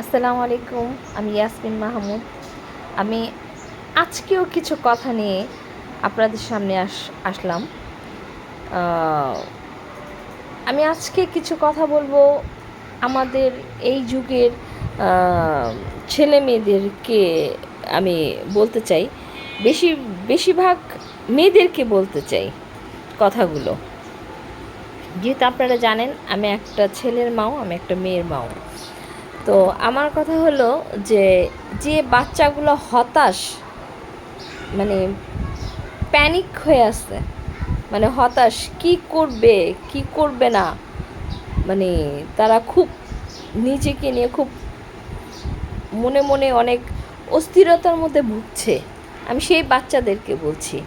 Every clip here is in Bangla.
আসসালামু আলাইকুম। আমি ইয়াসমিন মাহমুদ। আমি আজকেও কিছু কথা নিয়ে আপনাদের সামনে আসলাম। আহ, আমি আজকে কিছু কথা বলবো আমাদের এই যুগের ছেলে মেয়েদেরকে। আমি বলতে চাই, বেশিরভাগ মেয়েদেরকে বলতে চাই কথাগুলো। যেহেতু আপনারা জানেন আমি একটা ছেলের মাও, আমি একটা মেয়ের মাও। তো আমার কথা হলো যে যে বাচ্চাগুলো হতাশ, মানে প্যানিক হয়ে আছে, মানে হতাশ, কি করবে কি করবে না, মানে তারা খুব নিজেকে নিয়ে খুব মনে মনে অনেক অস্থিরতার মধ্যে ভুগছে। আমি সেই বাচ্চাদেরকে বলছি,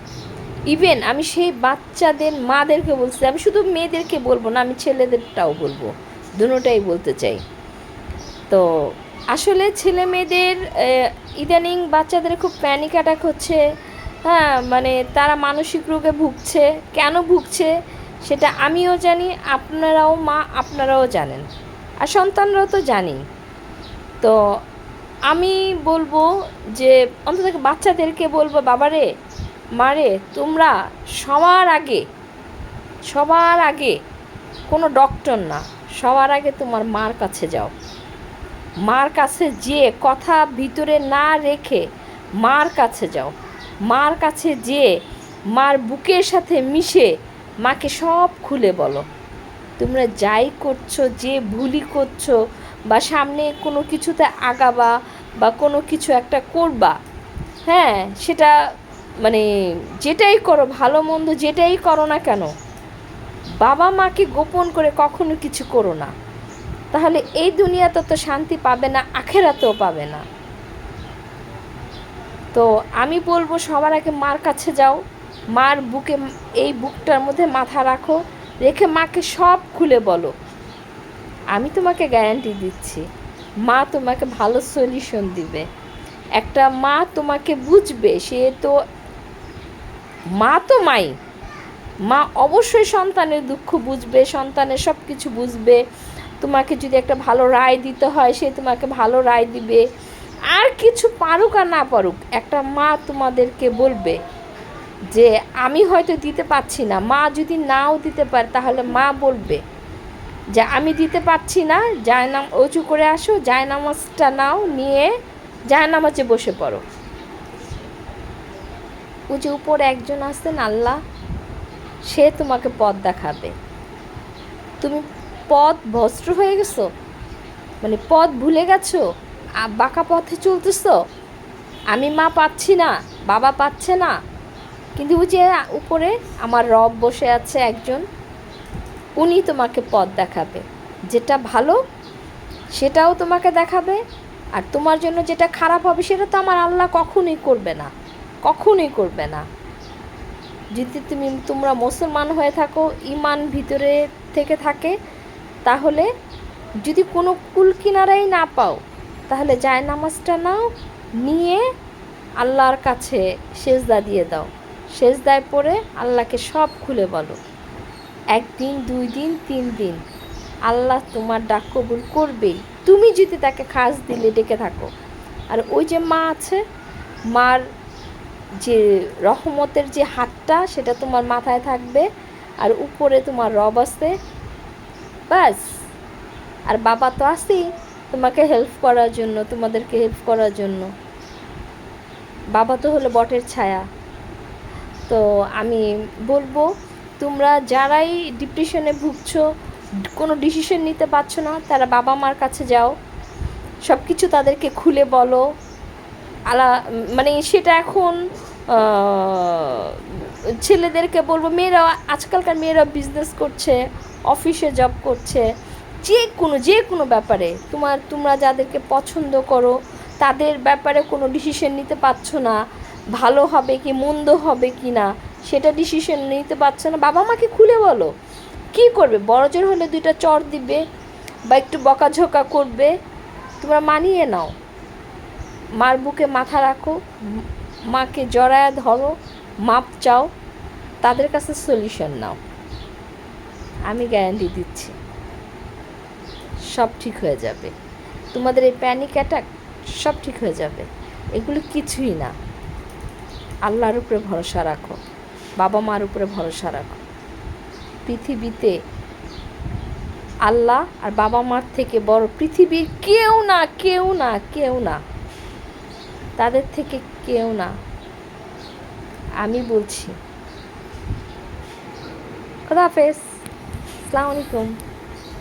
ইভেন আমি সেই বাচ্চাদের মাদেরকে বলছি। আমি শুধু মেয়েদেরকে বলবো না, আমি ছেলেদেরটাও বলবো, দুটোটাই বলতে চাই। তো আসলে ছেলে মেয়েদের ইদানিং বাচ্চাদের খুব প্যানিক অ্যাটাক হচ্ছে। হ্যাঁ, মানে তারা মানসিক রোগে ভুগছে। কেন ভুগছে সেটা আমিও জানি, আপনারাও মা, আপনারাও জানেন, আর সন্তানরাও তো জানি। তো আমি বলবো যে অন্তত বাচ্চাদেরকে বলবো, বাবারে মারে, তোমরা সবার আগে কোনো ডক্টর না, সবার আগে তোমার মার কাছে যাও। মার কাছে যেয়ে কথা ভিতরে না রেখে মার কাছে যাও। মার কাছে যেয়ে মার বুকের সাথে মিশে মাকে সব খুলে বলো। তোমরা যাই করছো, যে ভুলই করছো, বা সামনে কোনো কিছুতে আগাবা বা কোনো কিছু একটা করবা, হ্যাঁ, সেটা মানে যেটাই করো, ভালো মন্দ যেটাই করো না কেন, বাবা মাকে গোপন করে কখনো কিছু করো না। তাহলে এই দুনিয়াতে তো শান্তি পাবে না, আখেরাতেও পাবে না। তো আমি বলবো সবার আগে মার কাছে যাও। মার বুকে, এই বুকটার মধ্যে মাথা রাখো, রেখে মাকে সব খুলে বলো। আমি তোমাকে গ্যারান্টি দিচ্ছি, মা তোমাকে ভালো সলিউশন দিবে। একটা মা তোমাকে বুঝবে, সে তো মা, তো মাই। মা অবশ্যই সন্তানের দুঃখ বুঝবে, সন্তানের সব কিছু বুঝবে। তোমাকে যদি একটা ভালো রায় দিতে হয়, সে তোমাকে ভালো রায় দিবে। আর কিছু পারুক আর না পারুক, একটা মা তোমাদেরকে বলবে যে আমি হয়তো দিতে পারছি না। মা যদি নাও দিতে পারে, তাহলে মা বলবে যে আমি দিতে পারছি না, অজু করে আসো, জায়নামাজটা নাও, নিয়ে জায়নামাজে বসে পড়ো। ওই যে উপরে একজন আছেন আল্লাহ, সে তোমাকে পথ দেখাবে। তুমি পথ ভ্রষ্ট হয়ে গেছো, মানে পথ ভুলে গেছো, বাঁকা পথে চলতেছো। আমি মা পাচ্ছি না, বাবা পাচ্ছে না, কিন্তু ওই যে উপরে আমার রব বসে আছে একজন, উনি তোমাকে পথ দেখাবে। যেটা ভালো সেটাও তোমাকে দেখাবে, আর তোমার জন্য যেটা খারাপ হবে সেটা তো আমার আল্লাহ কখনোই করবে না, কখনোই করবে না। যদি তোমরা মুসলমান হয়ে থাকো, ইমান ভিতরে থেকে থাকে, তাহলে যদি কোনো কুল কিনারাই না পাও, তাহলে জায়নামাজটা নাও, নিয়ে আল্লাহর কাছে সেজদা দিয়ে দাও। সেজদায় পড়ে আল্লাহকে সব খুলে বলো। একদিন, 2 দিন, 3 দিন, আল্লাহ তোমার ডাক কবুল করবেই, তুমি যদি তাকে খাস দিলে ডেকে থাকো। আর ওই যে মা আছে, মার যে রহমতের যে হাতটা, সেটা তোমার মাথায় থাকবে, আর উপরে তোমার রব আছে, ব্যাস। আর বাবা তো আছেই তোমাকে হেল্প করার জন্য, তোমাদেরকে হেল্প করার জন্য। বাবা তো হলো বটের ছায়া। তো আমি বলবো, তোমরা যারাই ডিপ্রেশনে ভুগছো, কোনো ডিসিশন নিতে পারছো না, তারা বাবা মার কাছে যাও, সব কিছু তাদেরকে খুলে বলো। মানে সেটা এখন ছেলেদেরকে বলবো, মেয়েরা, আজকালকার মেয়েরা বিজনেস করছে, অফিসে জব করছে, যে কোনো ব্যাপারে তোমরা যাদেরকে পছন্দ করো তাদের ব্যাপারে কোনো ডিসিশন নিতে পারছো না, ভালো হবে কি মন্দ হবে কি না সেটা ডিসিশন নিতে পারছো না। বাবা মাকে খুলে বলো। কি করবে, বড়জোর হলে 2টা চড় দিবে বা একটু বকাঝকা করবে, তোমরা মানিয়ে নাও। মার বুকে মাথা রাখো, মাকে জড়ায় ধরো, মাপ চাও, তাদের কাছে সলিউশন নাও। আমি গ্যারান্টি দিচ্ছি সব ঠিক হয়ে যাবে। তোমাদের এই প্যানিক অ্যাটাক সব ঠিক হয়ে যাবে। এগুলো কিছুই না। আল্লাহর উপরে ভরসা রাখো, বাবা মার উপরে ভরসা রাখো। পৃথিবীতে আল্লাহ আর বাবা মার থেকে বড় পৃথিবীর কেউ না, কেউ না, কেউ না, তাদের থেকে কেউ না। আমি বলছি। খোদা হাফেজ। আসসালামু আলাইকুম।